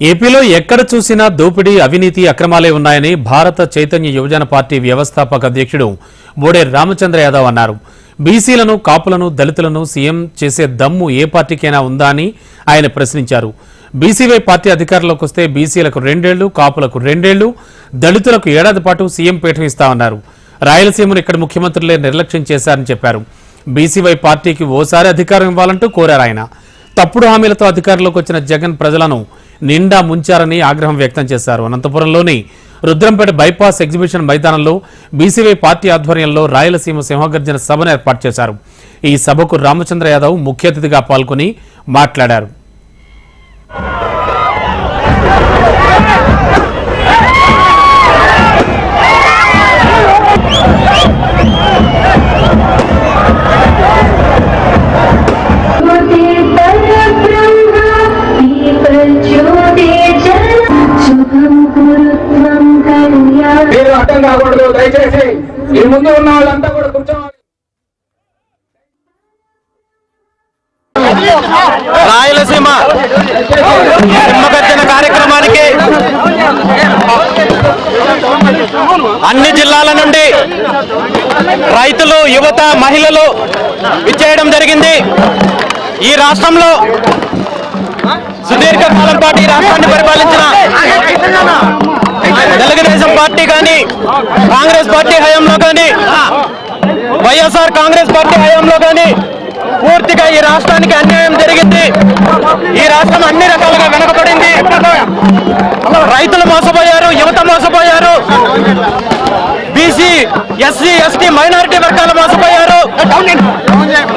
ఏపీలో ఎక్కడ చూసినా దోపిడీ అవినీతి అక్రమాలే ఉన్నాయని భారత చైతన్య యువజన పార్టీ వ్యవస్థాపక అధ్యక్షుడు బోడే రామచంద్ర యాదవ్ అన్నారు. బీసీలను, కాపులను, దళితులను సీఎం చేసే దమ్ము ఏ పార్టీకైనా ఉందా అని ఆయన ప్రశ్నించారు. బీసీవై పార్టీ అధికారంలోకి వస్తే బీసీలకు 2 ఏళ్లు, కాపులకు 2 ఏళ్లు, దళితులకు ఏడాది పాటు సీఎం పీఠం ఇస్తామన్నారు. రాయలసీమను ఇక్కడ ముఖ్యమంత్రులే నిర్లక్ష్యం చేశారని చెప్పారు. బీసీవై పార్టీకి ఓసారి అధికారం ఇవ్వాలంటూ కోరారు ఆయన. తప్పుడు హామీలతో అధికారంలోకి వచ్చిన జగన్ ప్రజలను నిండా ముంచారని ఆగ్రహం వ్యక్తం చేశారు. అనంతపురంలోని రుద్రంపేట బైపాస్ ఎగ్జిబిషన్ మైదానంలో బీసీవై పార్టీ ఆధ్వర్యంలో రాయలసీమ సింహగర్జన సభను ఏర్పాటు చేశారు. ఈ సభకు రామచంద్ర యాదవ్ ముఖ్య అతిథిగా పాల్గొని మాట్లాడారు. మీరు అర్థం కాకూడదు, దయచేసి ఈ ముందు ఉన్న వాళ్ళంతా కూడా కూర్చోవాలి. రాయలసీమ సింహగర్జన కార్యక్రమానికి అన్ని జిల్లాల నుండి రైతులు, యువత, మహిళలు విచ్చేయడం జరిగింది. ఈ రాష్ట్రంలో సుదీర్ఘకాలం పాటు ఈ రాష్ట్రాన్ని పరిపాలించిన తెలుగుదేశం పార్టీ కానీ, కాంగ్రెస్ పార్టీ హయాంలో కానీ, వైఎస్ఆర్ కాంగ్రెస్ పార్టీ హయాంలో కానీ పూర్తిగా ఈ రాష్ట్రానికి అన్యాయం జరిగింది. ఈ రాష్ట్రం అన్ని రకాలుగా వెనకబడింది. రైతులు మోసపోయారు, యువత మోసపోయారు, బీసీ, ఎస్సీ, ఎస్టీ, మైనారిటీ వర్గాలు మోసపోయారు.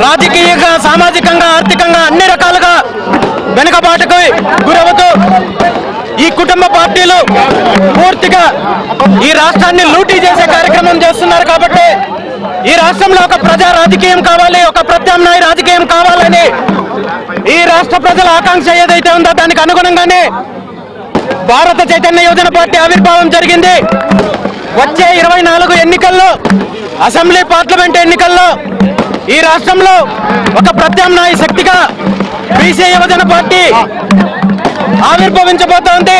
రాజకీయంగా, సామాజికంగా, ఆర్థికంగా అన్ని రకాలుగా వెనుకబాటుకు గురవుతూ ఈ కుటుంబ పార్టీలు పూర్తిగా ఈ రాష్ట్రాన్ని లూటీ చేసే కార్యక్రమం చేస్తున్నారు. కాబట్టి ఈ రాష్ట్రంలో ఒక ప్రజా రాజకీయం కావాలి, ఒక ప్రత్యామ్నాయ రాజకీయం కావాలని ఈ రాష్ట్ర ప్రజల ఆకాంక్ష ఏదైతే ఉందో దానికి అనుగుణంగానే భారత చైతన్య యువజన పార్టీ ఆవిర్భావం జరిగింది. వచ్చే 24 ఎన్నికల్లో, అసెంబ్లీ, పార్లమెంట్ ఎన్నికల్లో ఈ రాష్ట్రంలో ఒక ప్రత్యామ్నాయ శక్తిగా బీసీ యువజన పార్టీ ఆవిర్భవించబోతోంది.